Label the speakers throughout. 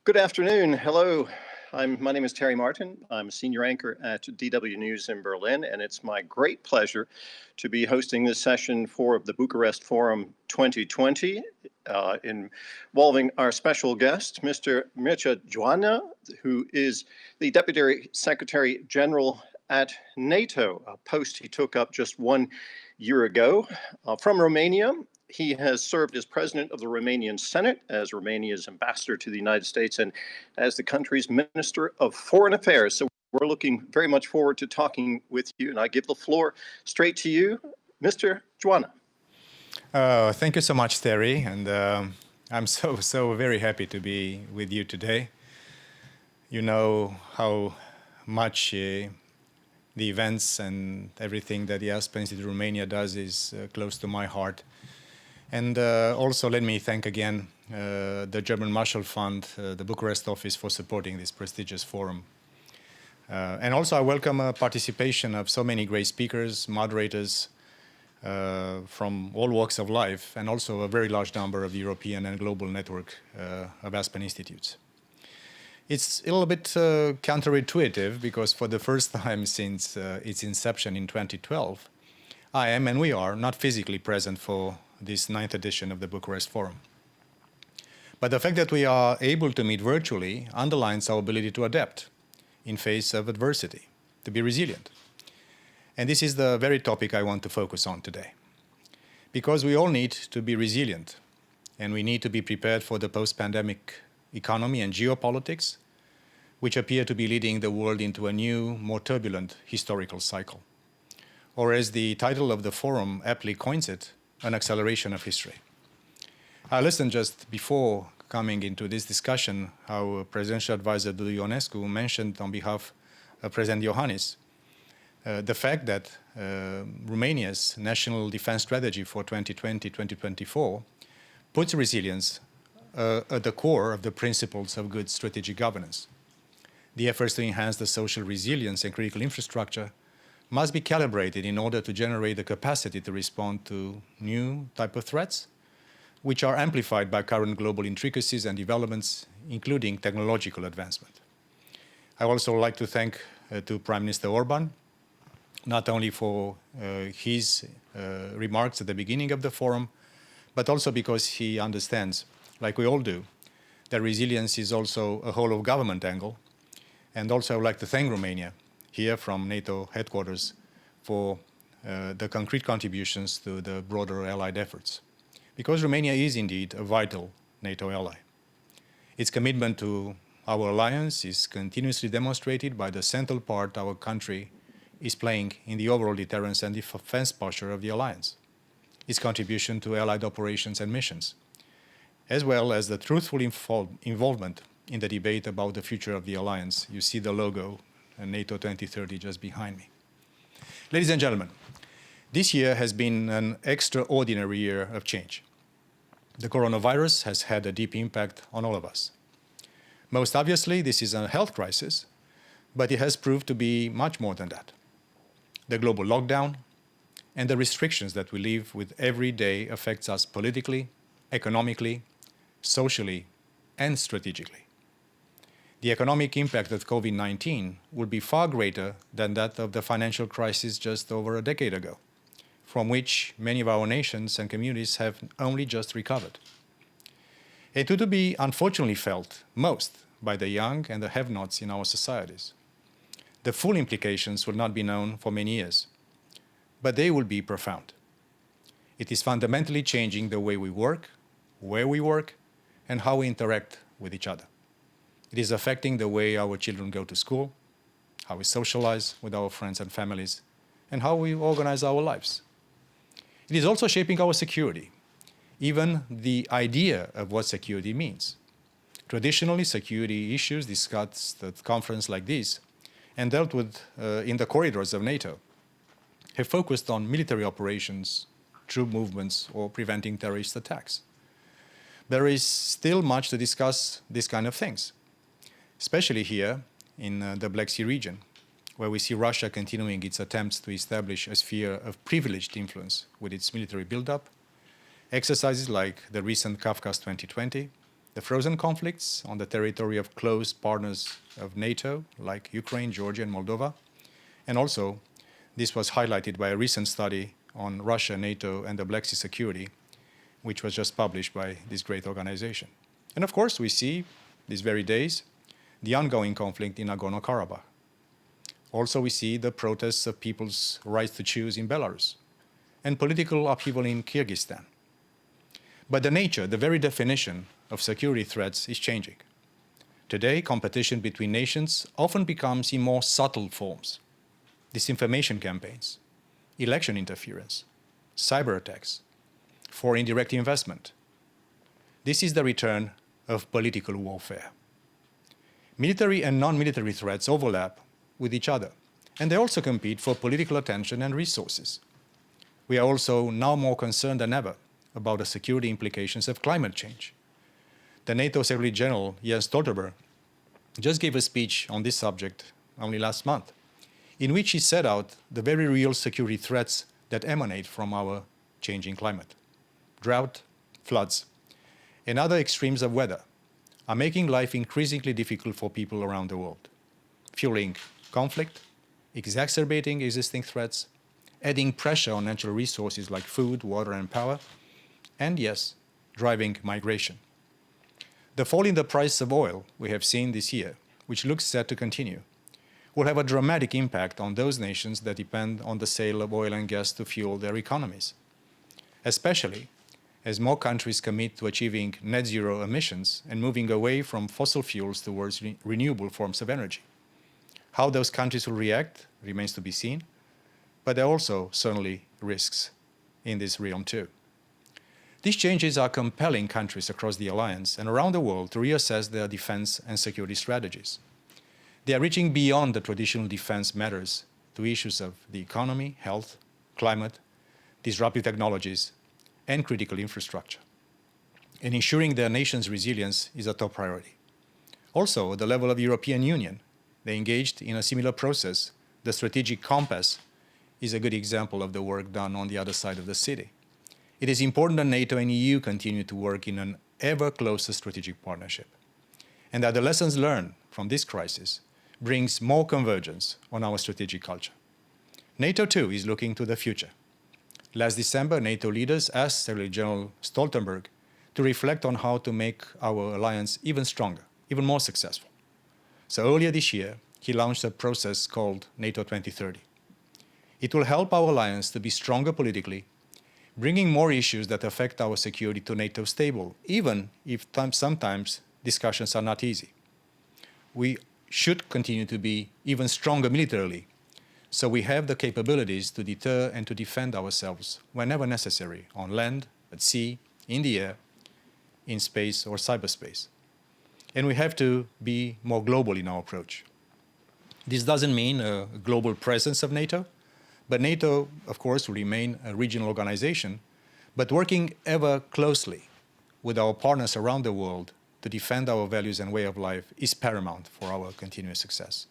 Speaker 1: Good afternoon. Hello. My name is Terry Martin. I'm a senior anchor at DW News in Berlin, and it's my great pleasure to be hosting this session for the Bucharest Forum 2020, involving our special guest, Mr. Mircea Geoană, who is the Deputy Secretary General at NATO, a post he took up just 1 year ago. From Romania, he has served as president of the Romanian Senate, as Romania's ambassador to the United States, and as the country's Minister of Foreign Affairs. So we're looking very much forward to talking with you, and I give the floor straight to you, Mr. Geoană.
Speaker 2: Thank you so much, Terry, and I'm so very happy to be with you today. You know how much the events and everything that the Aspen Institute Romania does is close to my heart. And also let me thank again the German Marshall Fund, the Bucharest office, for supporting this prestigious forum. And also I welcome participation of so many great speakers, moderators from all walks of life, and also a very large number of the European and global network of Aspen Institutes. It's a little bit counterintuitive because for the first time since its inception in 2012, I am and we are not physically present for this 9th edition of the Bucharest Forum. But the fact that we are able to meet virtually underlines our ability to adapt in face of adversity, to be resilient. And this is the very topic I want to focus on today. Because we all need to be resilient, and we need to be prepared for the post-pandemic economy and geopolitics, which appear to be leading the world into a new, more turbulent historical cycle. Or as the title of the forum aptly coins it, an acceleration of history. I listened just before coming into this discussion how Presidential Advisor Dudu Ionescu mentioned on behalf of President Iohannis the fact that Romania's National Defense Strategy for 2020-2024 puts resilience at the core of the principles of good strategic governance. The efforts to enhance the social resilience and critical infrastructure must be calibrated in order to generate the capacity to respond to new type of threats, which are amplified by current global intricacies and developments, including technological advancement. I also like to thank to Prime Minister Orban, not only for his remarks at the beginning of the forum, but also because he understands, like we all do, that resilience is also a whole of government angle. And also I would like to thank Romania here from NATO headquarters for the concrete contributions to the broader allied efforts. Because Romania is indeed a vital NATO ally. Its commitment to our alliance is continuously demonstrated by the central part our country is playing in the overall deterrence and defense posture of the alliance. Its contribution to allied operations and missions, as well as the truthful involvement in the debate about the future of the alliance. You see the logo NATO 2030 just behind me. Ladies and gentlemen, this year has been an extraordinary year of change. The coronavirus has had a deep impact on all of us. Most obviously, this is a health crisis, but it has proved to be much more than that. The global lockdown and the restrictions that we live with every day affects us politically, economically, socially, and strategically. The economic impact of COVID-19 will be far greater than that of the financial crisis just over a decade ago, from which many of our nations and communities have only just recovered. It would be unfortunately felt most by the young and the have-nots in our societies. The full implications will not be known for many years, but they will be profound. It is fundamentally changing the way we work, where we work, and how we interact with each other. It is affecting the way our children go to school, how we socialize with our friends and families, and how we organize our lives. It is also shaping our security, even the idea of what security means. Traditionally, security issues discussed at conferences like this and dealt with in the corridors of NATO have focused on military operations, troop movements, or preventing terrorist attacks. There is still much to discuss these kind of things, especially here in the Black Sea region, where we see Russia continuing its attempts to establish a sphere of privileged influence with its military buildup, exercises like the recent Kafkas 2020, the frozen conflicts on the territory of close partners of NATO, like Ukraine, Georgia, and Moldova. And also, this was highlighted by a recent study on Russia, NATO, and the Black Sea security, which was just published by this great organization. And of course, we see these very days the ongoing conflict in Nagorno-Karabakh. Also, we see the protests of people's rights to choose in Belarus and political upheaval in Kyrgyzstan. But the nature, the very definition of security threats is changing. Today, competition between nations often becomes in more subtle forms. Disinformation campaigns, election interference, cyber attacks, foreign direct investment. This is the return of political warfare. Military and non-military threats overlap with each other, and they also compete for political attention and resources. We are also now more concerned than ever about the security implications of climate change. The NATO Secretary General Jens Stoltenberg just gave a speech on this subject only last month, in which he set out the very real security threats that emanate from our changing climate. Drought, floods, and other extremes of weather are making life increasingly difficult for people around the world, fueling conflict, exacerbating existing threats, adding pressure on natural resources like food, water, and power, and yes, driving migration. The fall in the price of oil we have seen this year, which looks set to continue, will have a dramatic impact on those nations that depend on the sale of oil and gas to fuel their economies, especially as more countries commit to achieving net zero emissions and moving away from fossil fuels towards renewable forms of energy. How those countries will react remains to be seen, but there are also certainly risks in this realm too. These changes are compelling countries across the alliance and around the world to reassess their defense and security strategies. They are reaching beyond the traditional defense matters to issues of the economy, health, climate, disruptive technologies, and critical infrastructure. And ensuring their nation's resilience is a top priority. Also, at the level of the European Union, they engaged in a similar process. The strategic compass is a good example of the work done on the other side of the city. It is important that NATO and EU continue to work in an ever closer strategic partnership, and that the lessons learned from this crisis brings more convergence on our strategic culture. NATO, too, is looking to the future. Last December, NATO leaders asked Secretary General Stoltenberg to reflect on how to make our alliance even stronger, even more successful. So earlier this year, he launched a process called NATO 2030. It will help our alliance to be stronger politically, bringing more issues that affect our security to NATO's table, even if sometimes discussions are not easy. We should continue to be even stronger militarily, so we have the capabilities to deter and to defend ourselves whenever necessary, on land, at sea, in the air, in space or cyberspace. And we have to be more global in our approach. This doesn't mean a global presence of NATO, but NATO, of course, will remain a regional organization, but working ever closely with our partners around the world to defend our values and way of life is paramount for our continuous success.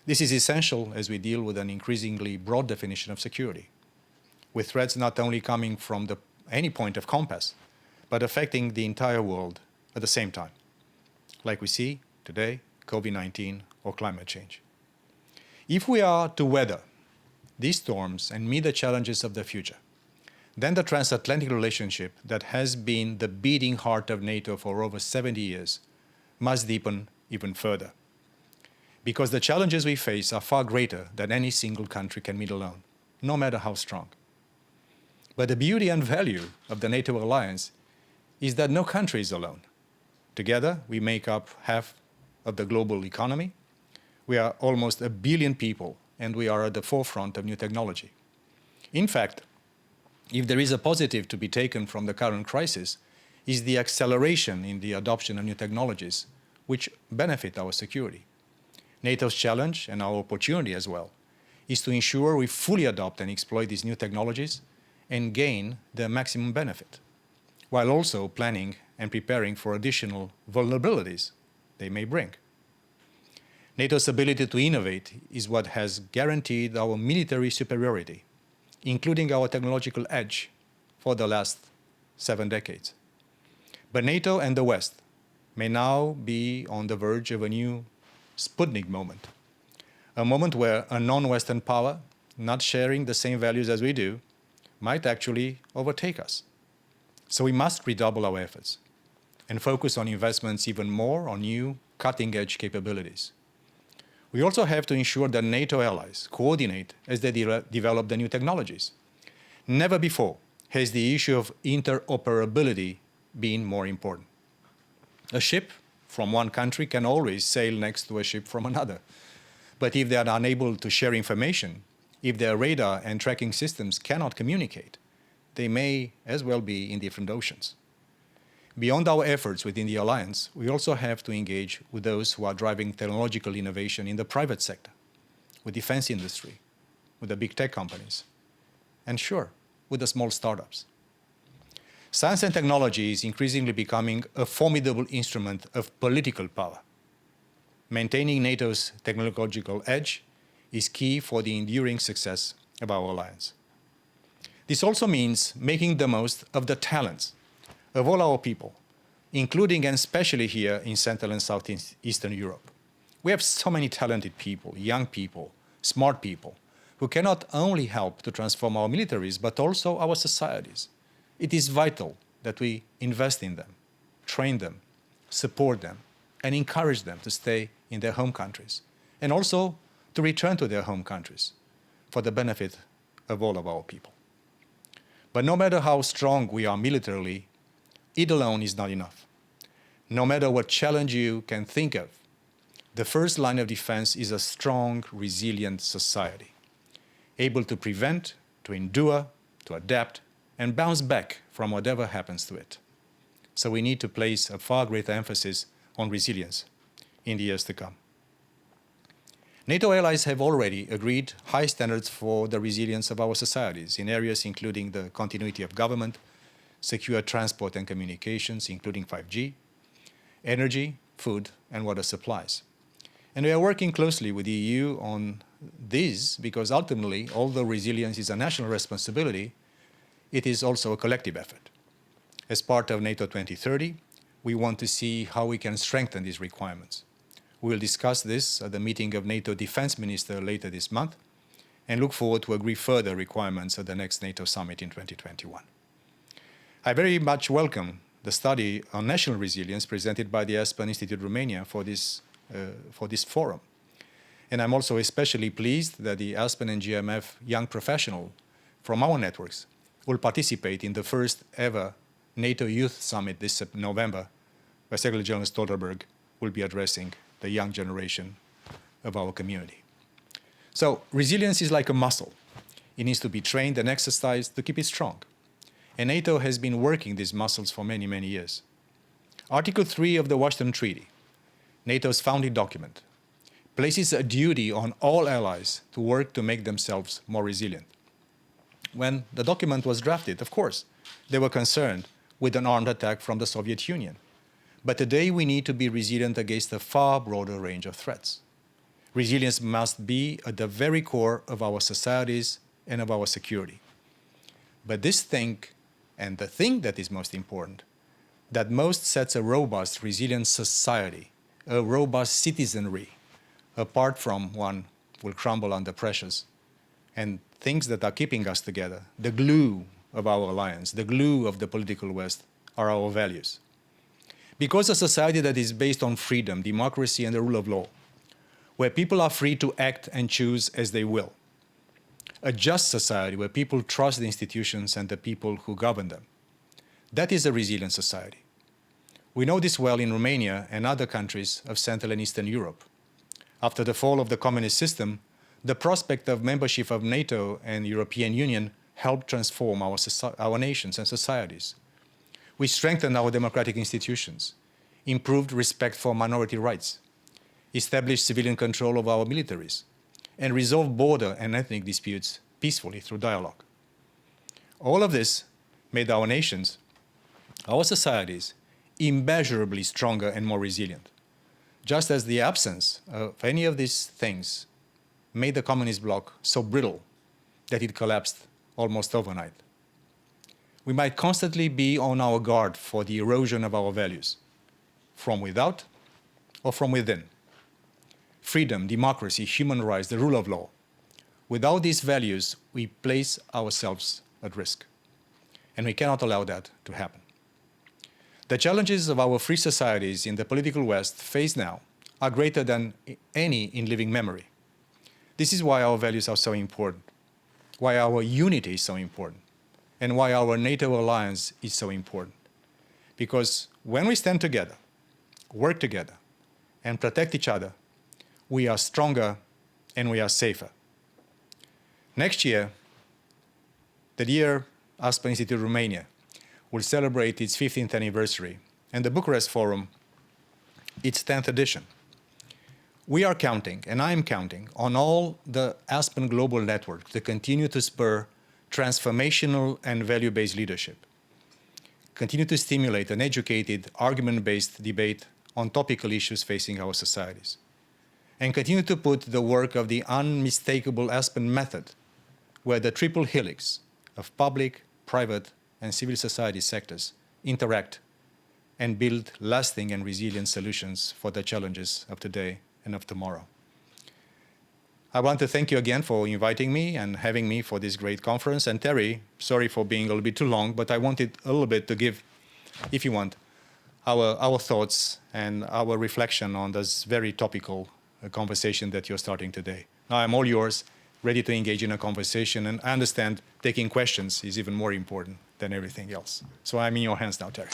Speaker 2: This is essential as we deal with an increasingly broad definition of security, with threats not only coming from any point of compass, but affecting the entire world at the same time, like we see today, COVID-19 or climate change. If we are to weather these storms and meet the challenges of the future, then the transatlantic relationship that has been the beating heart of NATO for over 70 years must deepen even further. Because the challenges we face are far greater than any single country can meet alone, no matter how strong. But the beauty and value of the NATO alliance is that no country is alone. Together, we make up half of the global economy. We are almost 1 billion people, and we are at the forefront of new technology. In fact, if there is a positive to be taken from the current crisis, is the acceleration in the adoption of new technologies, which benefit our security. NATO's challenge, and our opportunity as well, is to ensure we fully adopt and exploit these new technologies and gain the maximum benefit, while also planning and preparing for additional vulnerabilities they may bring. NATO's ability to innovate is what has guaranteed our military superiority, including our technological edge for the last 7 decades. But NATO and the West may now be on the verge of a new Sputnik moment, a moment where a non-Western power, not sharing the same values as we do, might actually overtake us. So we must redouble our efforts and focus on investments even more on new cutting-edge capabilities. We also have to ensure that NATO allies coordinate as they develop the new technologies. Never before has the issue of interoperability been more important. A ship from one country can always sail next to a ship from another. But if they are unable to share information, if their radar and tracking systems cannot communicate, they may as well be in different oceans. Beyond our efforts within the alliance, we also have to engage with those who are driving technological innovation in the private sector, with defense industry, with the big tech companies, and sure, with the small startups. Science and technology is increasingly becoming a formidable instrument of political power. Maintaining NATO's technological edge is key for the enduring success of our alliance. This also means making the most of the talents of all our people, including and especially here in Central and Southeastern Europe. We have so many talented people, young people, smart people, who cannot only help to transform our militaries, but also our societies. It is vital that we invest in them, train them, support them, and encourage them to stay in their home countries, and also to return to their home countries for the benefit of all of our people. But no matter how strong we are militarily, it alone is not enough. No matter what challenge you can think of, the first line of defense is a strong, resilient society, able to prevent, to endure, to adapt, and bounce back from whatever happens to it. So we need to place a far greater emphasis on resilience in the years to come. NATO allies have already agreed high standards for the resilience of our societies in areas including the continuity of government, secure transport and communications, including 5G, energy, food, and water supplies. And we are working closely with the EU on this because ultimately, although resilience is a national responsibility, it is also a collective effort. As part of NATO 2030, we want to see how we can strengthen these requirements. We will discuss this at the meeting of NATO defense ministers later this month and look forward to agree further requirements at the next NATO summit in 2021. I very much welcome the study on national resilience presented by the Aspen Institute Romania for this forum. And I'm also especially pleased that the Aspen and GMF young professional from our networks will participate in the first ever NATO Youth Summit this November, where Secretary General Stoltenberg will be addressing the young generation of our community. So resilience is like a muscle. It needs to be trained and exercised to keep it strong. And NATO has been working these muscles for many, many years. Article 3 of the Washington Treaty, NATO's founding document, places a duty on all allies to work to make themselves more resilient. When the document was drafted, of course, they were concerned with an armed attack from the Soviet Union. But today we need to be resilient against a far broader range of threats. Resilience must be at the very core of our societies and of our security. But this thing, and the thing that is most important, that most sets a robust, resilient society, a robust citizenry, apart from one will crumble under pressures, and things that are keeping us together, the glue of our alliance, the glue of the political West, are our values. Because a society that is based on freedom, democracy, and the rule of law, where people are free to act and choose as they will, a just society where people trust the institutions and the people who govern them. That is a resilient society. We know this well in Romania and other countries of Central and Eastern Europe. After the fall of the communist system, the prospect of membership of NATO and the European Union helped transform our nations and societies. We strengthened our democratic institutions, improved respect for minority rights, established civilian control of our militaries, and resolve border and ethnic disputes peacefully through dialogue. All of this made our nations, our societies, immeasurably stronger and more resilient, just as the absence of any of these things made the communist bloc so brittle that it collapsed almost overnight. We might constantly be on our guard for the erosion of our values, from without or from within. Freedom, democracy, human rights, the rule of law. Without these values, we place ourselves at risk. And we cannot allow that to happen. The challenges of our free societies in the political West face now are greater than any in living memory. This is why our values are so important, why our unity is so important, and why our NATO alliance is so important. Because when we stand together, work together, and protect each other, we are stronger and we are safer. Next year, the dear Aspen Institute Romania will celebrate its 15th anniversary, and the Bucharest Forum, its 10th edition. We are counting, and I am counting, on all the Aspen Global Network to continue to spur transformational and value-based leadership, continue to stimulate an educated, argument-based debate on topical issues facing our societies, and continue to put the work of the unmistakable Aspen method, where the triple helix of public, private, and civil society sectors interact and build lasting and resilient solutions for the challenges of today and of tomorrow. I want to thank you again for inviting me and having me for this great conference. And Terry, sorry for being a little bit too long, but I wanted a little bit to give, if you want, our thoughts and our reflection on this very topical conversation that you're starting today. Now I'm all yours, ready to engage in a conversation, and I understand taking questions is even more important than everything else. So I'm in your hands now, Terry.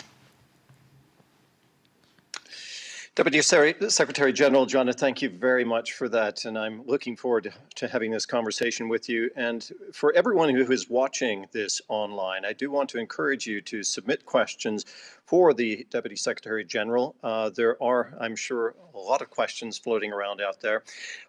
Speaker 1: Deputy Secretary General Geoană, thank you very much for that, and I'm looking forward to having this conversation with you. And for everyone who is watching this online, I do want to encourage you to submit questions for the Deputy Secretary General. There are, I'm sure, a lot of questions floating around out there.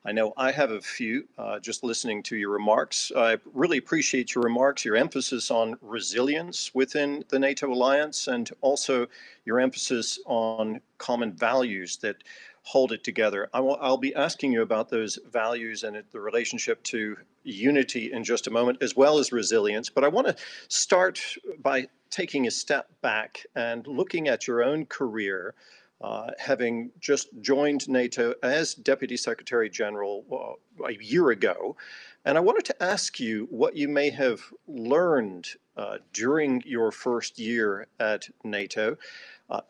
Speaker 1: I know I have a few just listening to your remarks. I really appreciate your remarks, your emphasis on resilience within the NATO alliance, and also your emphasis on common values that hold it together. I'll be asking you about those values and the relationship to unity in just a moment, as well as resilience. But I want to start by taking a step back and looking at your own career, having just joined NATO as Deputy Secretary General a year ago. And I wanted to ask you what you may have learned during your first year at NATO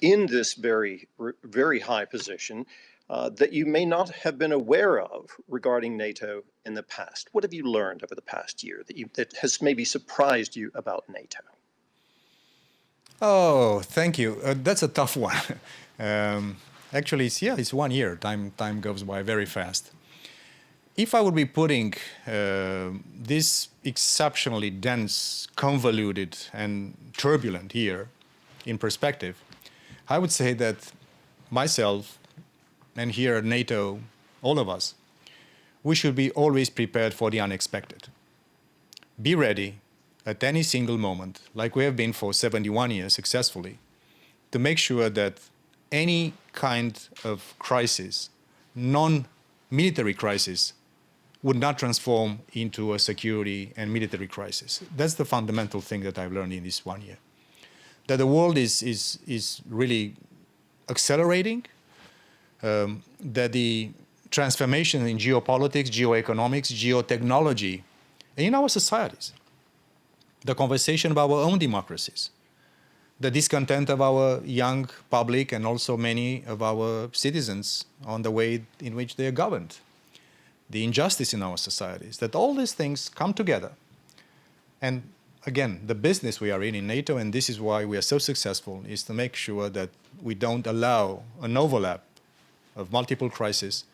Speaker 1: in this very, very high position that you may not have been aware of regarding NATO in the past. What have you learned over the past year that has maybe surprised you about NATO?
Speaker 2: Oh, thank you. That's a tough one. Actually, it's 1 year. Time goes by very fast. If I would be putting this exceptionally dense, convoluted, and turbulent year in perspective, I would say that myself, and here at NATO, all of us, we should be always prepared for the unexpected. Be ready at any single moment, like we have been for 71 years successfully, to make sure that any kind of crisis, non-military crisis, would not transform into a security and military crisis. That's the fundamental thing that I've learned in this 1 year. That the world is really accelerating, that the transformation in geopolitics, geoeconomics, geotechnology, and in our societies, the conversation about our own democracies, the discontent of our young public and also many of our citizens on the way in which they are governed, the injustice in our societies, that all these things come together. And again, the business we are in NATO, and this is why we are so successful, is to make sure that we don't allow an overlap of multiple crises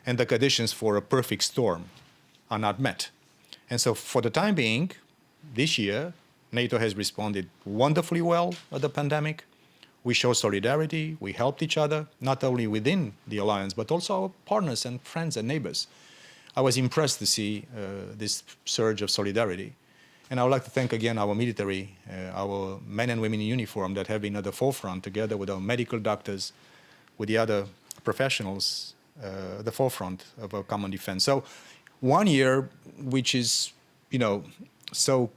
Speaker 2: and the conditions for a perfect storm are not met. And so for the time being, this year, NATO has responded wonderfully well at the pandemic. We show solidarity, we helped each other, not only within the alliance, but also our partners and friends and neighbors. I was impressed to see this surge of solidarity. And I would like to thank again our military, our men and women in uniform that have been at the forefront together with our medical doctors, with the other professionals, the forefront of our common defense. So 1 year, which is, so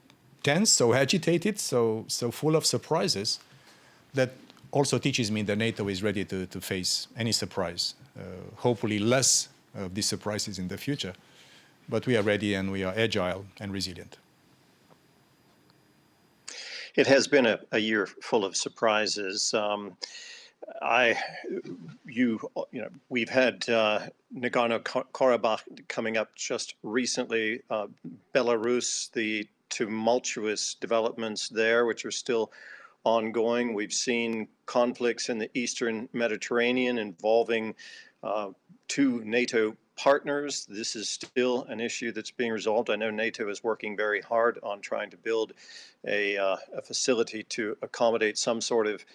Speaker 2: tense, so agitated, so full of surprises, that also teaches me that NATO is ready to face any surprise. Hopefully less of these surprises in the future, but we are ready and we are agile and resilient.
Speaker 1: It has been a year full of surprises. We've had Nagorno-Karabakh coming up just recently, Belarus, the tumultuous developments there, which are still ongoing. We've seen conflicts in the Eastern Mediterranean involving two NATO partners. This is still an issue that's being resolved. I know NATO is working very hard on trying to build a facility to accommodate some sort of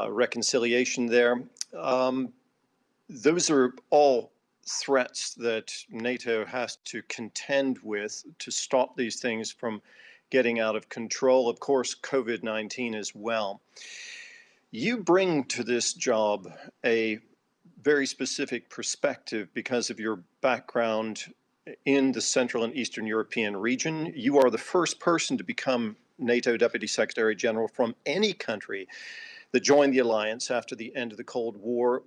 Speaker 1: reconciliation there. Those are all threats that NATO has to contend with to stop these things from getting out of control. Of course, COVID-19 as well. You bring to this job a very specific perspective because of your background in the Central and Eastern European region. You are the first person to become NATO Deputy Secretary General from any country that joined the alliance after the end of the Cold War.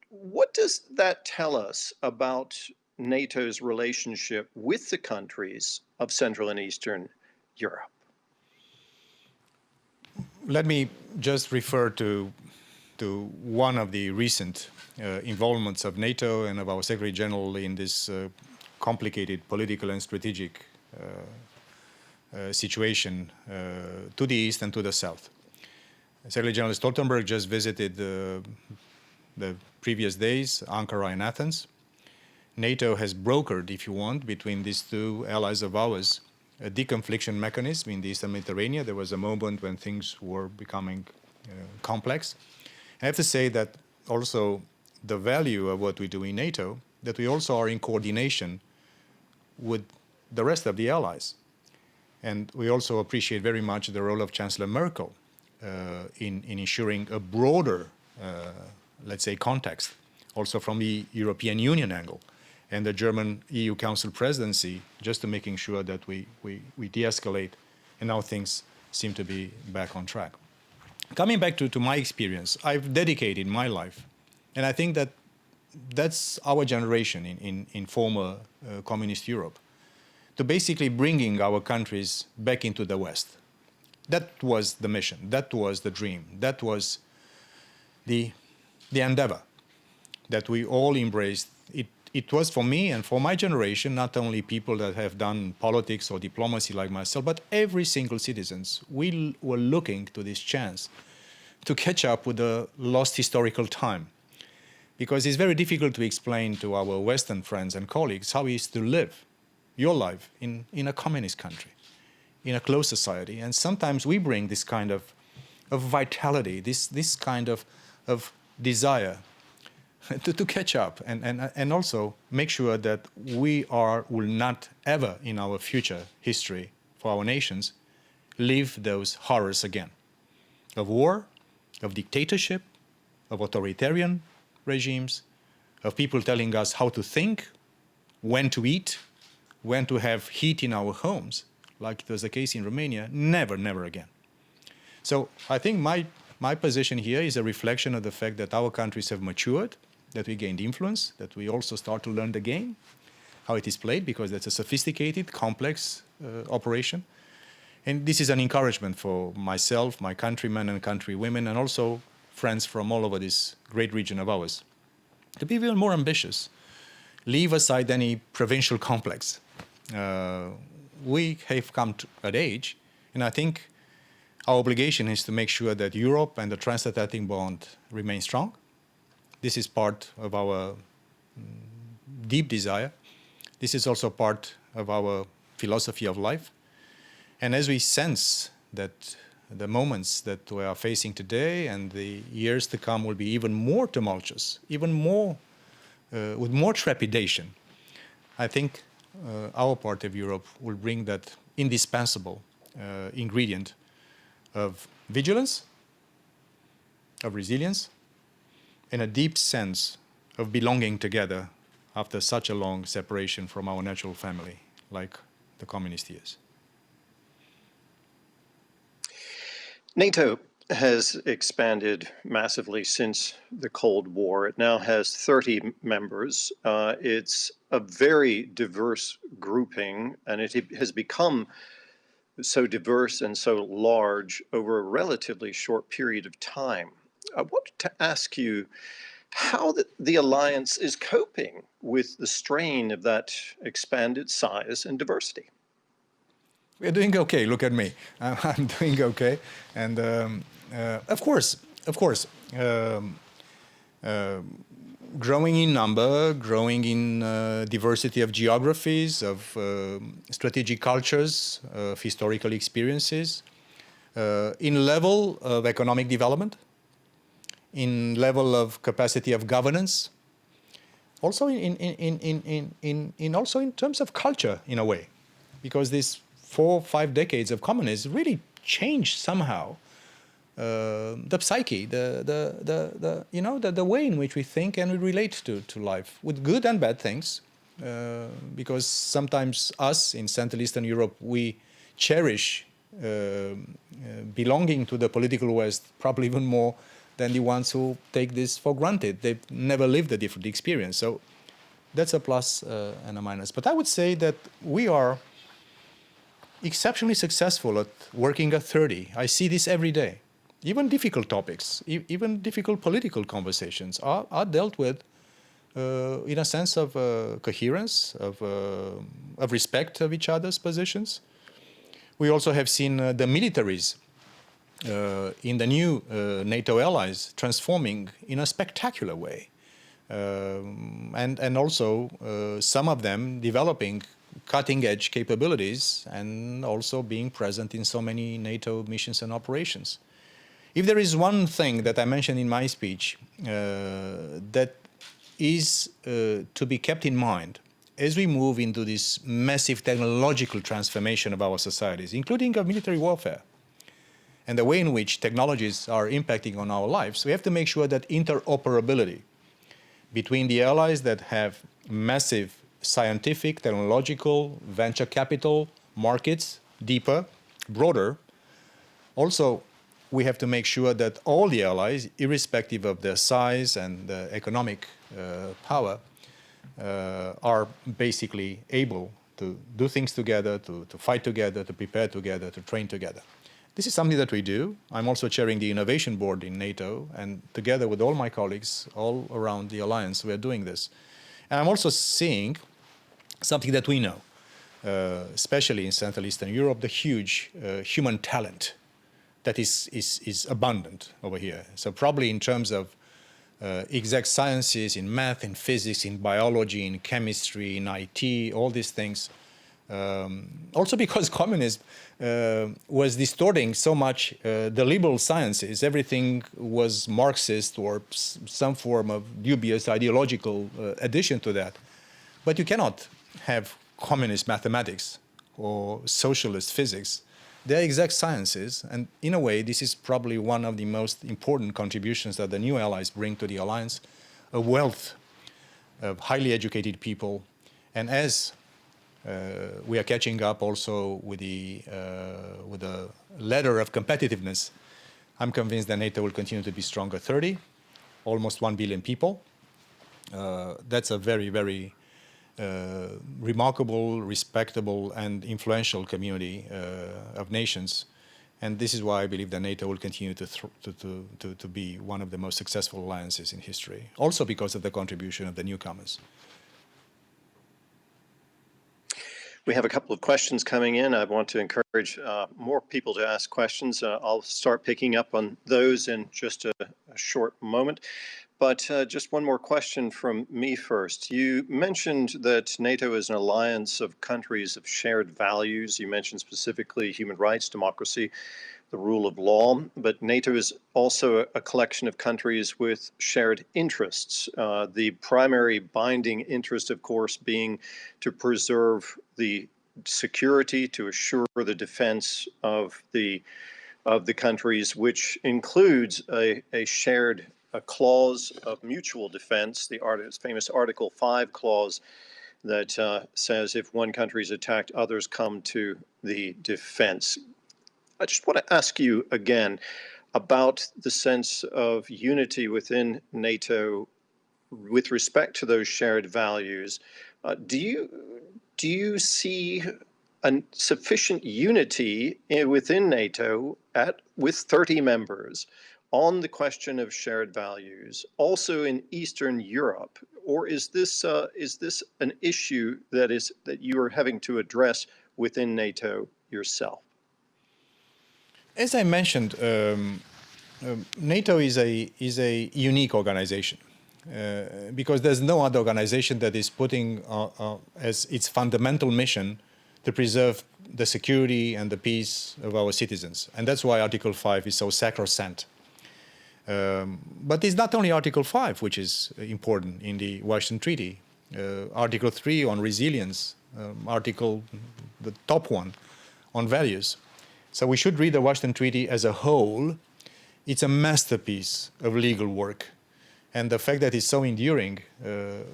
Speaker 1: What does that tell us about NATO's relationship with the countries of Central and Eastern Europe?
Speaker 2: Let me just refer to one of the recent involvements of NATO and of our Secretary General in this complicated political and strategic situation to the east and to the south. Secretary General Stoltenberg just visited the previous days Ankara and Athens. NATO has brokered, if you want, between these two allies of ours, a deconfliction mechanism in the Eastern Mediterranean. There was a moment when things were becoming complex. I have to say that also the value of what we do in NATO, that we also are in coordination with the rest of the allies. And we also appreciate very much the role of Chancellor Merkel in ensuring a broader, let's say, context, also from the European Union angle, and the German EU Council presidency, just to making sure that we de-escalate, and now things seem to be back on track. Coming back to my experience, I've dedicated my life, and I think that that's our generation in former communist Europe, to basically bringing our countries back into the West. That was the mission, that was the dream, that was the endeavor that we all embraced. It was for me and for my generation, not only people that have done politics or diplomacy like myself, but every single citizens. We were looking to this chance to catch up with the lost historical time. Because it's very difficult to explain to our Western friends and colleagues how it is to live your life in a communist country, in a closed society. And sometimes we bring this kind of vitality, this kind of desire to catch up and also make sure that we will not ever in our future history for our nations live those horrors again of war, of dictatorship, of authoritarian regimes, of people telling us how to think, when to eat, when to have heat in our homes, like it was the case in Romania. Never, never again. So I think my position here is a reflection of the fact that our countries have matured, that we gained influence, that we also start to learn the game, how it is played, because that's a sophisticated, complex operation. And this is an encouragement for myself, my countrymen and countrywomen, and also friends from all over this great region of ours, to be even more ambitious, leave aside any provincial complex. We have come to an age, and I think our obligation is to make sure that Europe and the transatlantic bond remain strong. This is part of our deep desire. This is also part of our philosophy of life. And as we sense that the moments that we are facing today and the years to come will be even more tumultuous, even more, with more trepidation, I think our part of Europe will bring that indispensable ingredient of vigilance, of resilience, and a deep sense of belonging together after such a long separation from our natural family, like the communist years.
Speaker 1: NATO has expanded massively since the Cold War. It now has 30 members. It's a very diverse grouping, and it has become so diverse and so large over a relatively short period of time. I wanted to ask you how the alliance is coping with the strain of that expanded size and diversity.
Speaker 2: We're doing okay. Look at me. I'm doing okay. And of course, growing in number, growing in diversity of geographies, of strategic cultures, of historical experiences, in level of economic development, in level of capacity of governance, also also in terms of culture, in a way, because these 4 or 5 decades of communism really changed somehow the psyche, the way in which we think and we relate to life, with good and bad things, because sometimes us in Central Eastern Europe, we cherish belonging to the political West probably even more than the ones who take this for granted. They've never lived a different experience. So that's a plus and a minus. But I would say that we are exceptionally successful at working at 30. I see this every day. Even difficult topics, even difficult political conversations are dealt with in a sense of coherence, of respect of each other's positions. We also have seen the militaries in the new NATO allies transforming in a spectacular way. And also some of them developing cutting-edge capabilities and also being present in so many NATO missions and operations. If there is one thing that I mentioned in my speech that is to be kept in mind as we move into this massive technological transformation of our societies, including of military warfare, and the way in which technologies are impacting on our lives, we have to make sure that interoperability between the allies that have massive scientific, technological, venture capital markets, deeper, broader. Also, we have to make sure that all the allies, irrespective of their size and economic power, are basically able to do things together, to fight together, to prepare together, to train together. This is something that we do. I'm also chairing the innovation board in NATO, and together with all my colleagues all around the alliance, we are doing this. And I'm also seeing something that we know, especially in Central Eastern Europe, the huge human talent that is abundant over here. So probably in terms of exact sciences, in math, in physics, in biology, in chemistry, in IT, all these things. Also because communism was distorting so much the liberal sciences. Everything was Marxist or some form of dubious ideological addition to that. But you cannot have communist mathematics or socialist physics. They're exact sciences, and in a way, this is probably one of the most important contributions that the new allies bring to the alliance, a wealth of highly educated people. And as we are catching up also with the ladder of competitiveness, I'm convinced that NATO will continue to be stronger. 30, almost 1 billion people. That's a very, very remarkable, respectable, and influential community of nations, and this is why I believe that NATO will continue to be one of the most successful alliances in history. Also because of the contribution of the newcomers.
Speaker 1: We have a couple of questions coming in. I want to encourage more people to ask questions. I'll start picking up on those in just a short moment. But just one more question from me first. You mentioned that NATO is an alliance of countries of shared values. You mentioned specifically human rights, democracy, the rule of law. But NATO is also a collection of countries with shared interests. The primary binding interest, of course, being to preserve the security, to assure the defense of the countries, which includes a shared clause of mutual defense, the famous Article 5 clause that says if one country is attacked, others come to the defense. I just want to ask you again, about the sense of unity within NATO with respect to those shared values. Do you see sufficient unity within NATO with 30 members on the question of shared values, also in Eastern Europe, or is this an issue that you are having to address within NATO yourself?
Speaker 2: As I mentioned, NATO is a unique organization because there's no other organization that is putting as its fundamental mission to preserve the security and the peace of our citizens. And that's why Article 5 is so sacrosanct. But it's not only Article 5 which is important in the Washington Treaty. Article 3 on resilience, the top one, on values. So we should read the Washington Treaty as a whole. It's a masterpiece of legal work. And the fact that it's so enduring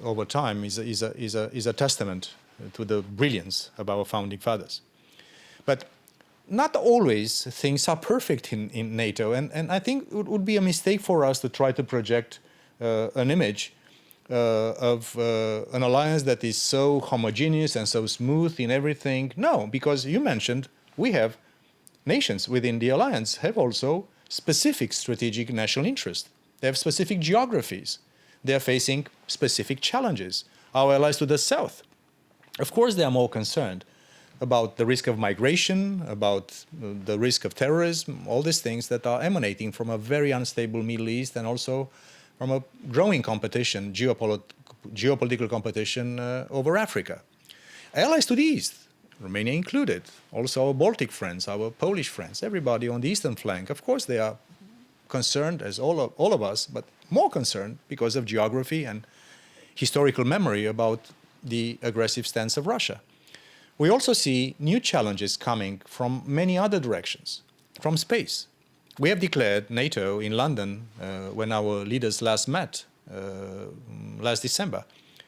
Speaker 2: over time is a testament to the brilliance of our founding fathers. But not always things are perfect in NATO. And I think it would be a mistake for us to try to project an image of an alliance that is so homogeneous and so smooth in everything. No, because you mentioned we have nations within the alliance have also specific strategic national interest. They have specific geographies. They are facing specific challenges. Our allies to the south, of course, they are more concerned about the risk of migration, about the risk of terrorism, all these things that are emanating from a very unstable Middle East and also from a growing competition, geopolitical competition over Africa. Allies to the east, Romania included, also our Baltic friends, our Polish friends, everybody on the eastern flank, of course they are concerned, as all of us, but more concerned because of geography and historical memory about the aggressive stance of Russia. We also see new challenges coming from many other directions, from space. We have declared NATO in London when our leaders last met last December.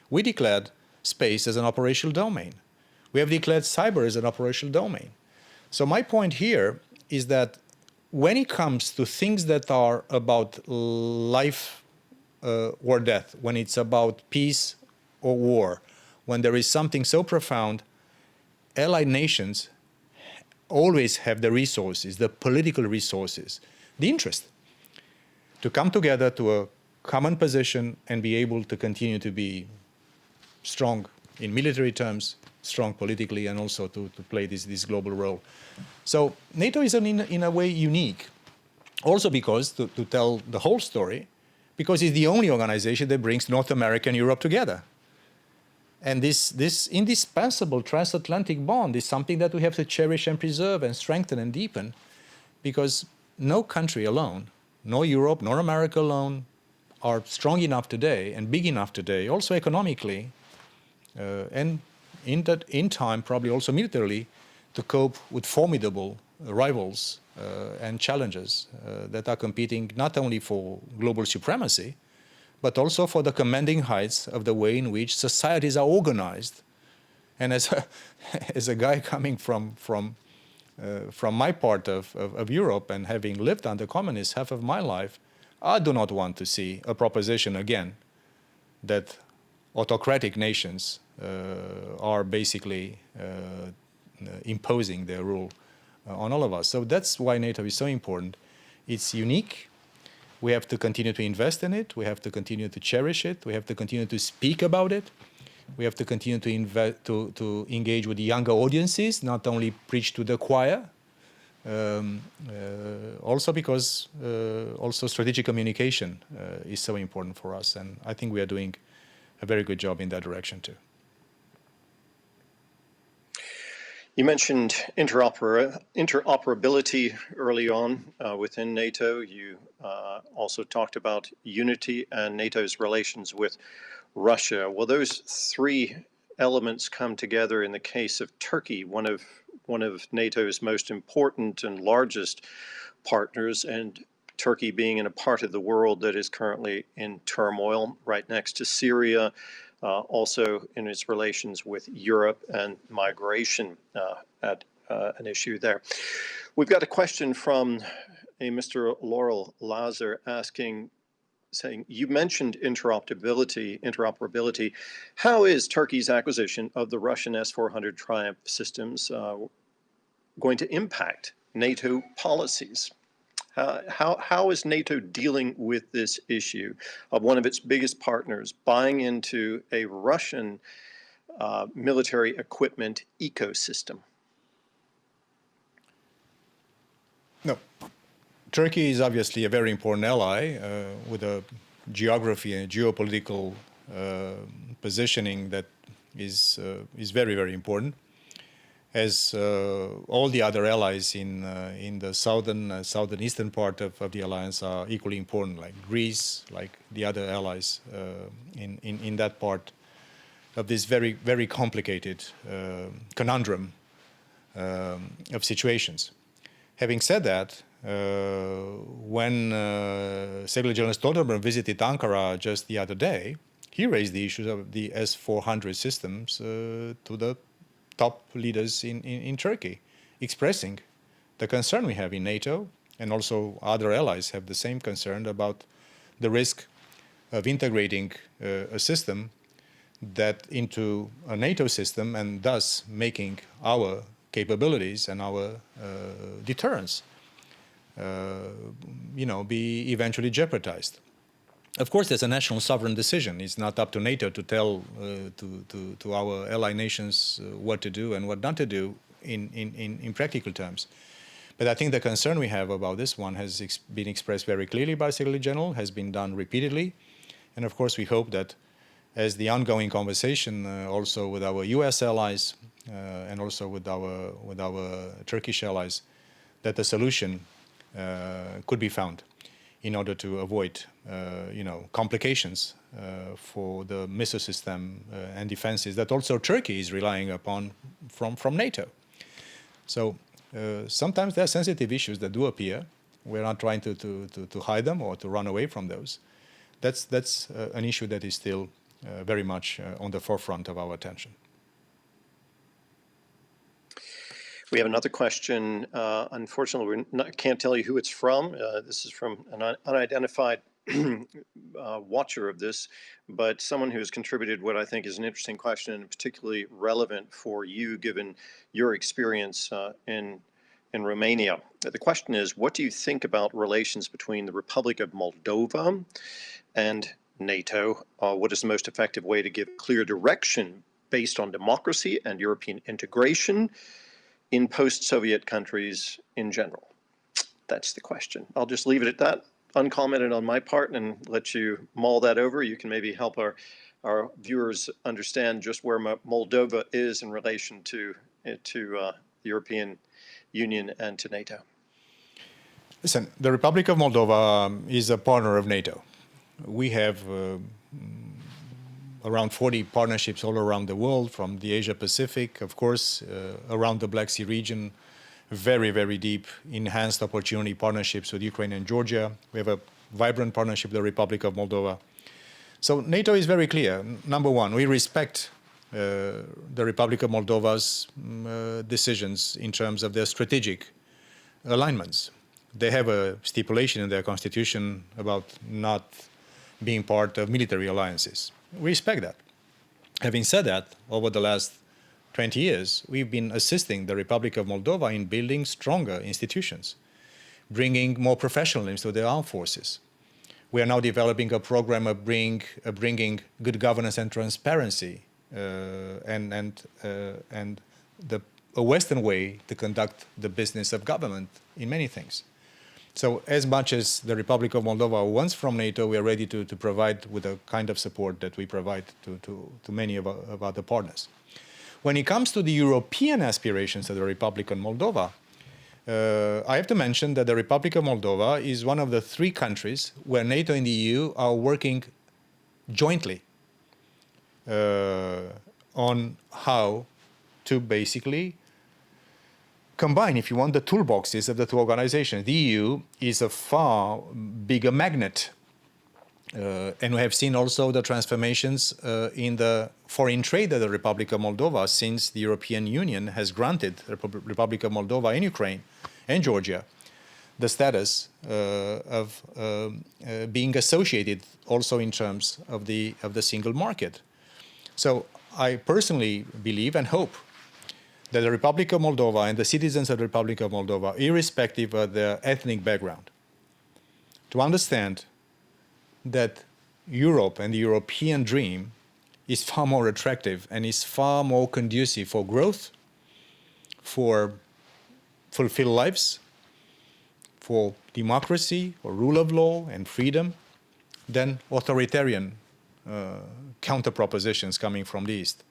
Speaker 2: We declared space as an operational domain. We have declared cyber as an operational domain. So my point here is that when it comes to things that are about life or death, when it's about peace or war, when there is something so profound, allied nations always have the resources, the political resources, the interest to come together to a common position and be able to continue to be strong in military terms, strong politically, and also to play this global role. So NATO is in a way unique, also because, to tell the whole story, because it's the only organization that brings North America and Europe together. And this indispensable transatlantic bond is something that we have to cherish and preserve and strengthen and deepen, because no country alone, nor Europe, nor America alone, are strong enough today and big enough today, also economically, and in time probably also militarily, to cope with formidable rivals and challenges that are competing not only for global supremacy, but also for the commanding heights of the way in which societies are organized. And as a guy coming from my part of Europe and having lived under communists half of my life, I do not want to see a proposition again that autocratic nations are basically imposing their rule on all of us. So that's why NATO is so important. It's unique. We have to continue to invest in it. We have to continue to cherish it. We have to continue to speak about it. We have to continue to engage with the younger audiences, not only preach to the choir. Also because also strategic communication is so important for us. And I think we are doing a very good job in that direction too.
Speaker 1: You mentioned interoperability early on within NATO. You also talked about unity and NATO's relations with Russia. Well, those three elements come together in the case of Turkey, one of NATO's most important and largest partners, and Turkey being in a part of the world that is currently in turmoil, right next to Syria. Also in its relations with Europe and migration at an issue there. We've got a question from Mr. Laurel Lazar saying, you mentioned interoperability. How is Turkey's acquisition of the Russian S-400 Triumph systems going to impact NATO policies? How is NATO dealing with this issue of one of its biggest partners buying into a Russian military equipment ecosystem?
Speaker 2: No. Turkey is obviously a very important ally with a geography and geopolitical positioning that is very, very important. As all the other allies in the southeastern part of the alliance are equally important, like Greece, like the other allies in that part of this very, very complicated conundrum of situations. Having said that, when Secretary General Stoltenberg visited Ankara just the other day, he raised the issues of the S-400 systems to the top leaders in Turkey, expressing the concern we have in NATO, and also other allies have the same concern about the risk of integrating a system that into a NATO system, and thus making our capabilities and our deterrence be eventually jeopardized. Of course, there's a national sovereign decision. It's not up to NATO to tell to our ally nations what to do and what not to do in practical terms. But I think the concern we have about this one has been expressed very clearly by Secretary General, has been done repeatedly. And of course, we hope that as the ongoing conversation also with our US allies and also with our Turkish allies, that the solution could be found in order to avoid complications for the missile system and defenses that also Turkey is relying upon from NATO. So sometimes there are sensitive issues that do appear. We're not trying to hide them or to run away from those. That's an issue that is still very much on the forefront of our attention.
Speaker 1: We have another question. Unfortunately, can't tell you who it's from. This is from an unidentified watcher of this, but someone who has contributed what I think is an interesting question and particularly relevant for you, given your experience in Romania. The question is, what do you think about relations between the Republic of Moldova and NATO? What is the most effective way to give clear direction based on democracy and European integration in post-Soviet countries in general? That's the question. I'll just leave it at that, uncommented on my part, and let you mull that over. You can maybe help our viewers understand just where Moldova is in relation to the European Union and to NATO.
Speaker 2: Listen, the Republic of Moldova is a partner of NATO. We have around 40 partnerships all around the world, from the Asia Pacific, of course, around the Black Sea region, very, very deep, enhanced opportunity partnerships with Ukraine and Georgia. We have a vibrant partnership with the Republic of Moldova. So NATO is very clear. Number one, we respect the Republic of Moldova's decisions in terms of their strategic alignments. They have a stipulation in their constitution about not being part of military alliances. We respect that. Having said that, over the last 20 years, we've been assisting the Republic of Moldova in building stronger institutions, bringing more professionalism to the armed forces. We are now developing a program of bringing good governance and transparency and a Western way to conduct the business of government in many things. So as much as the Republic of Moldova wants from NATO, we are ready to provide with the kind of support that we provide to many of our other partners. When it comes to the European aspirations of the Republic of Moldova, I have to mention that the Republic of Moldova is one of the 3 countries where NATO and the EU are working jointly on how to basically combine, if you want, the toolboxes of the 2 organizations. The EU is a far bigger magnet. And we have seen also the transformations in the foreign trade of the Republic of Moldova since the European Union has granted the Republic of Moldova and Ukraine and Georgia the status of being associated also in terms of the single market. So I personally believe and hope that the Republic of Moldova and the citizens of the Republic of Moldova, irrespective of their ethnic background, to understand that Europe and the European dream is far more attractive and is far more conducive for growth, for fulfilled lives, for democracy or rule of law and freedom than authoritarian counter propositions coming from the East.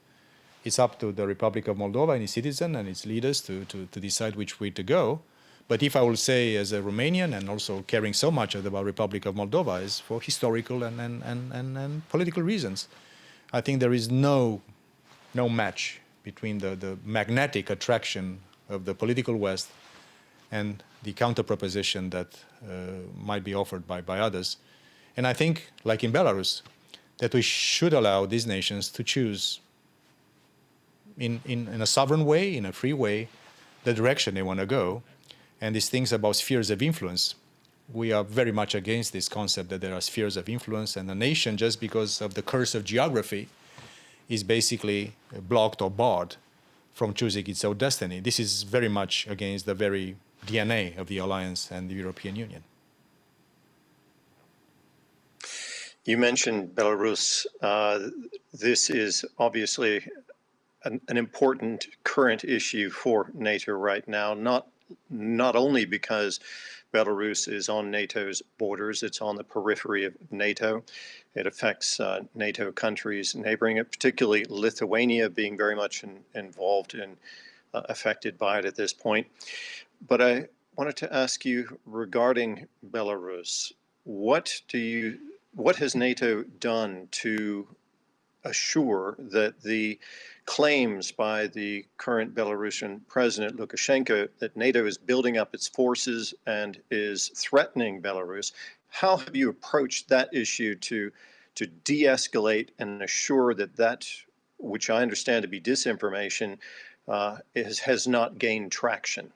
Speaker 2: It's up to the Republic of Moldova and its citizens and its leaders to decide which way to go. But if I will say, as a Romanian and also caring so much about Republic of Moldova, is for historical and political reasons. I think there is no match between the magnetic attraction of the political West and the counter proposition that might be offered by others. And I think, like in Belarus, that we should allow these nations to choose in a sovereign way, in a free way, the direction they want to go. And these things about spheres of influence, we are very much against this concept that there are spheres of influence, and a nation, just because of the curse of geography, is basically blocked or barred from choosing its own destiny. This is very much against the very DNA of the alliance and the European Union.
Speaker 1: You mentioned Belarus. This is obviously an important current issue for NATO right now, not only because Belarus is on NATO's borders, it's on the periphery of NATO. It affects NATO countries neighboring it, particularly Lithuania being very much involved and affected by it at this point. But I wanted to ask you regarding Belarus, what has NATO done to assure that the claims by the current Belarusian president, Lukashenko, that NATO is building up its forces and is threatening Belarus, how have you approached that issue to de-escalate and assure that which I understand to be disinformation, has not gained traction?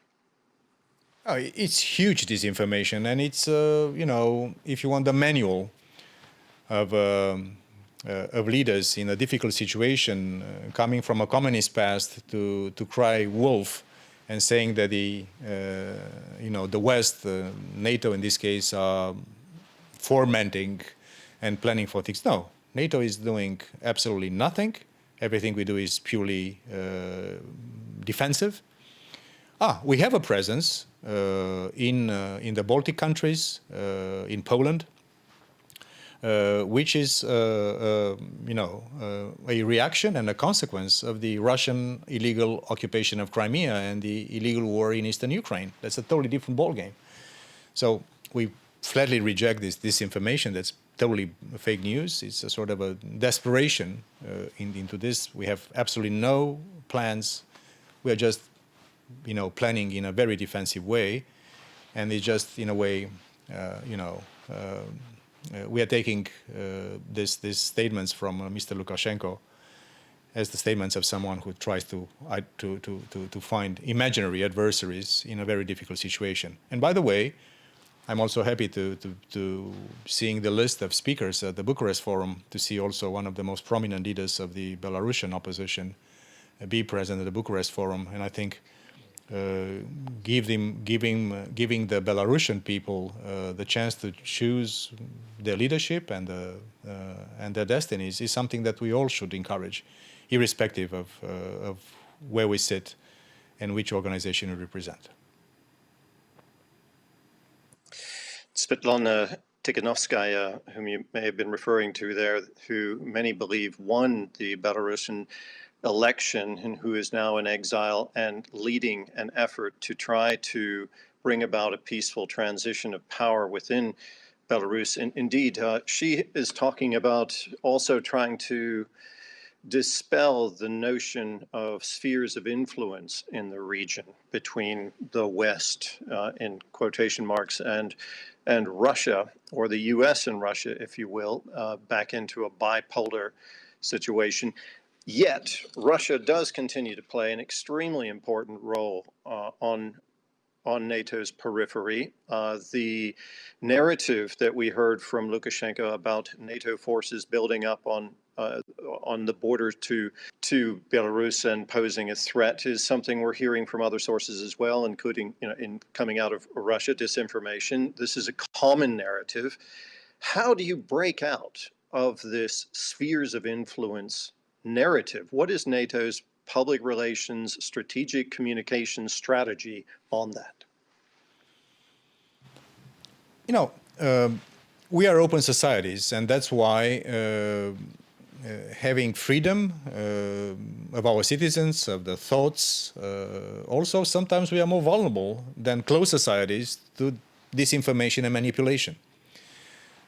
Speaker 2: Oh, it's huge disinformation, and it's if you want, the manual of leaders in a difficult situation, coming from a communist past to cry wolf, and saying that the West, NATO in this case, are fomenting and planning for things. No, NATO is doing absolutely nothing. Everything we do is purely defensive. We have a presence in the Baltic countries, in Poland, which is a reaction and a consequence of the Russian illegal occupation of Crimea and the illegal war in eastern Ukraine. That's a totally different ballgame. So we flatly reject this disinformation. That's totally fake news. It's a sort of a desperation into this. We have absolutely no plans. We are just planning in a very defensive way, and it's just in a way, we are taking these statements from Mr. Lukashenko as the statements of someone who tries to find imaginary adversaries in a very difficult situation. And by the way, I'm also happy to seeing the list of speakers at the Bucharest Forum, to see also one of the most prominent leaders of the Belarusian opposition be present at the Bucharest Forum, and I think giving the Belarusian people the chance to choose their leadership and their destinies is something that we all should encourage, irrespective of where we sit and which organization we represent.
Speaker 1: Svetlana Tikhanovskaya, whom you may have been referring to there, who many believe won the Belarusian election and who is now in exile and leading an effort to try to bring about a peaceful transition of power within Belarus. And indeed, she is talking about also trying to dispel the notion of spheres of influence in the region between the West, in quotation marks, and Russia, or the US and Russia, if you will, back into a bipolar situation. Yet, Russia does continue to play an extremely important role on on NATO's periphery. The narrative that we heard from Lukashenko about NATO forces building up on the border to Belarus and posing a threat is something we're hearing from other sources as well, including in coming out of Russia, disinformation. This is a common narrative. How do you break out of this spheres of influence narrative? What is NATO's public relations, strategic communication strategy on that?
Speaker 2: We are open societies, and that's why having freedom of our citizens, of the thoughts, also sometimes we are more vulnerable than closed societies to disinformation and manipulation.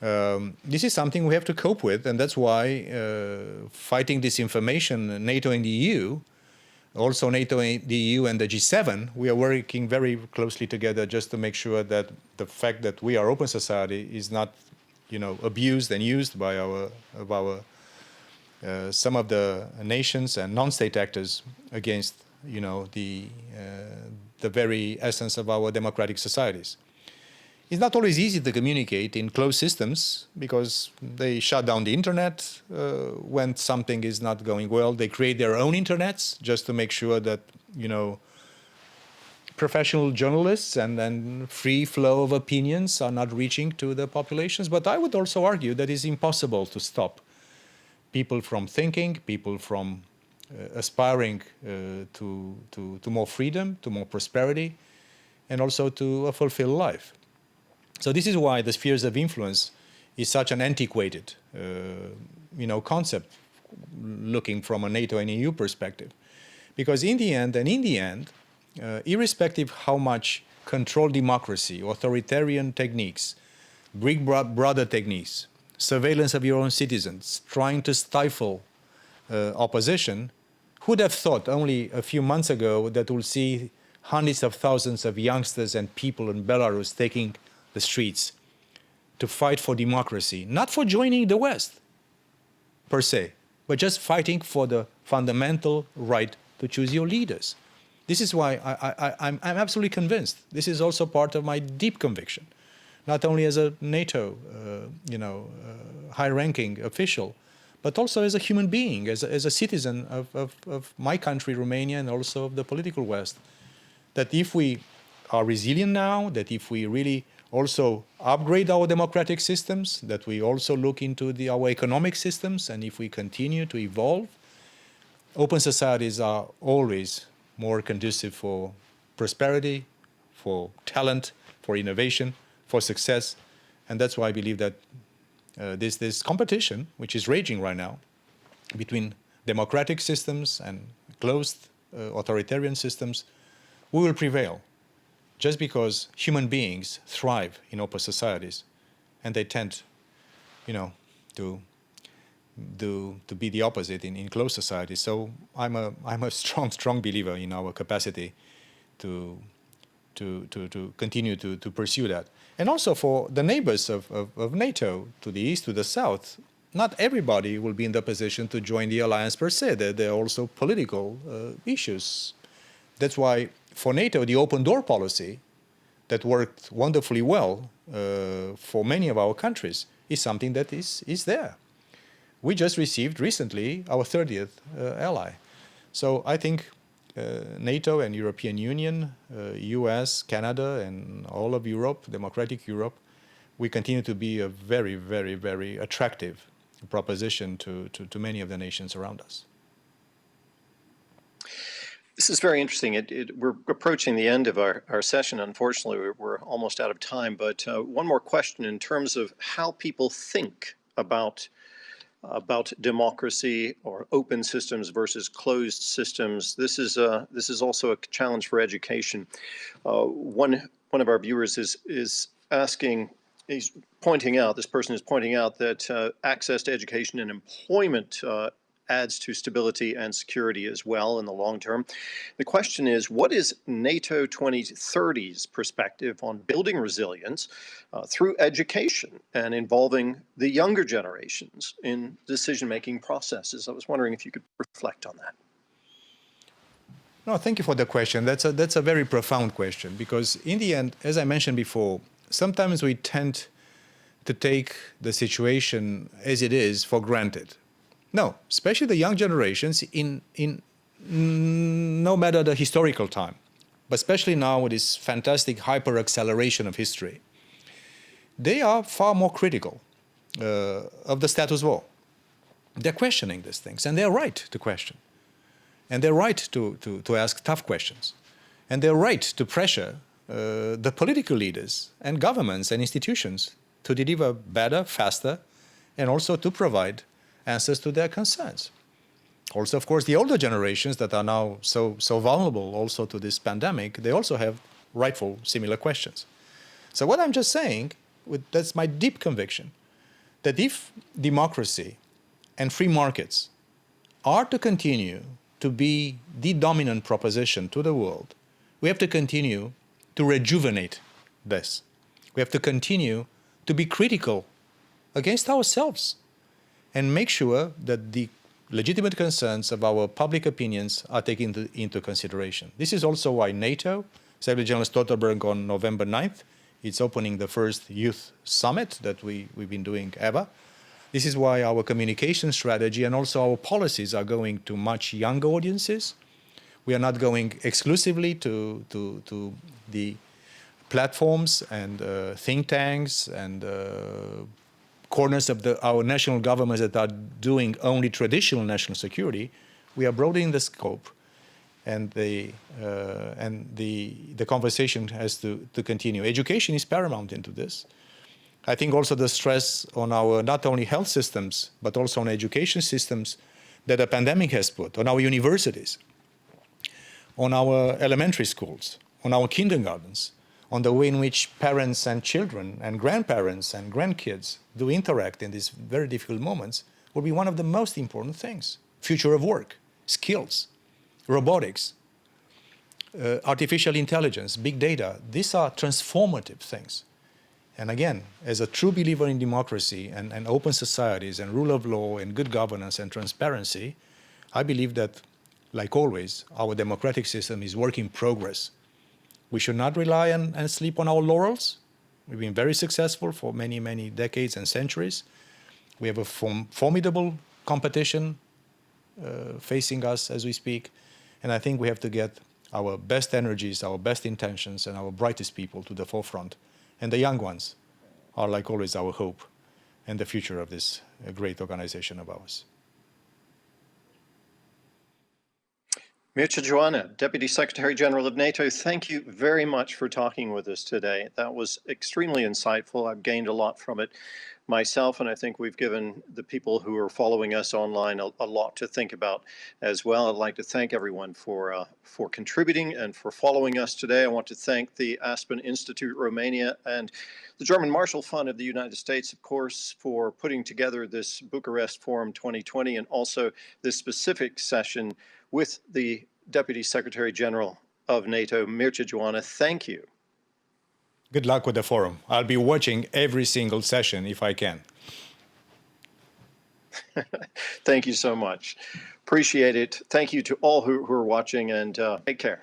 Speaker 2: This is something we have to cope with, and that's why fighting disinformation, NATO and the EU, also NATO, the EU and the G7, we are working very closely together just to make sure that the fact that we are open society is not, abused and used by some of the nations and non-state actors against, the very essence of our democratic societies. It's not always easy to communicate in closed systems because they shut down the internet when something is not going well. They create their own internets just to make sure that, professional journalists and free flow of opinions are not reaching to the populations. But I would also argue that it's impossible to stop people from thinking, people from aspiring to more freedom, to more prosperity, and also to a fulfilled life. So this is why the spheres of influence is such an antiquated, concept, looking from a NATO and EU perspective, because in the end, irrespective how much controlled democracy, authoritarian techniques, Big Brother techniques, surveillance of your own citizens, trying to stifle opposition, who would have thought only a few months ago that we'll see hundreds of thousands of youngsters and people in Belarus taking the streets to fight for democracy, not for joining the West per se, but just fighting for the fundamental right to choose your leaders. This is why I'm absolutely convinced. This is also part of my deep conviction, not only as a NATO, high-ranking official, but also as a human being, as a citizen of my country, Romania, and also of the political West, that if we are resilient now, that if we really also upgrade our democratic systems, that we also look into our economic systems, and if we continue to evolve, open societies are always more conducive for prosperity, for talent, for innovation, for success. And that's why I believe that this competition, which is raging right now, between democratic systems and closed authoritarian systems, we will prevail. Just because human beings thrive in open societies, and they tend, to be the opposite in closed societies. So I'm a strong believer in our capacity to continue to pursue that. And also for the neighbors of NATO, to the east, to the south, not everybody will be in the position to join the alliance per se. There are also political issues. That's why for NATO, the open door policy that worked wonderfully well for many of our countries is something that is there. We just received recently our 30th ally. So I think NATO and European Union, US, Canada, and all of Europe, democratic Europe, we continue to be a very, very, very attractive proposition to many of the nations around us.
Speaker 1: This is very interesting. We're approaching the end of our session. Unfortunately, we're almost out of time. But one more question in terms of how people think about democracy or open systems versus closed systems. This is also a challenge for education. One of our viewers is asking. He's pointing out. This person is pointing out that access to education and employment adds to stability and security as well in the long term. The question is, what is NATO 2030's perspective on building resilience through education and involving the younger generations in decision-making processes? I was wondering if you could reflect on that.
Speaker 2: No, thank you for the question. That's a very profound question, because in the end, as I mentioned before, sometimes we tend to take the situation as it is for granted. No, especially the young generations in no matter the historical time, but especially now with this fantastic hyper acceleration of history, they are far more critical of the status quo. They're questioning these things, and they're right to question. And they're right to ask tough questions. And they're right to pressure the political leaders and governments and institutions to deliver better, faster, and also to provide answers to their concerns. Also, of course, the older generations that are now so vulnerable also to this pandemic, they also have rightful similar questions. So what I'm just saying, that's my deep conviction, that if democracy and free markets are to continue to be the dominant proposition to the world, we have to continue to rejuvenate this. We have to continue to be critical against ourselves and make sure that the legitimate concerns of our public opinions are taken into consideration. This is also why NATO, Secretary General Stoltenberg on November 9th, it's opening the first youth summit that we've been doing ever. This is why our communication strategy and also our policies are going to much younger audiences. We are not going exclusively to the platforms and think tanks and corners of our national governments that are doing only traditional national security. We are broadening the scope, and the conversation has to continue. Education is paramount into this. I think also the stress on our not only health systems, but also on education systems that the pandemic has put, on our universities, on our elementary schools, on our kindergartens, on the way in which parents and children and grandparents and grandkids do interact in these very difficult moments, will be one of the most important things. Future of work, skills, robotics, artificial intelligence, big data, these are transformative things. And again, as a true believer in democracy and open societies and rule of law and good governance and transparency, I believe that, like always, our democratic system is work in progress. We should not rely and sleep on our laurels. We've been very successful for many, many decades and centuries. We have a formidable competition facing us as we speak. And I think we have to get our best energies, our best intentions, and our brightest people to the forefront. And the young ones are, like always, our hope and the future of this great organization of ours.
Speaker 1: Mircea Geoană, Deputy Secretary General of NATO, thank you very much for talking with us today. That was extremely insightful. I've gained a lot from it myself, and I think we've given the people who are following us online a lot to think about as well. I'd like to thank everyone for contributing and for following us today. I want to thank the Aspen Institute Romania and the German Marshall Fund of the United States, of course, for putting together this Bucharest Forum 2020 and also this specific session with the Deputy Secretary General of NATO, Mircea Geoană. Thank you.
Speaker 2: Good luck with the forum. I'll be watching every single session if I can.
Speaker 1: Thank you so much. Appreciate it. Thank you to all who are watching, and take care.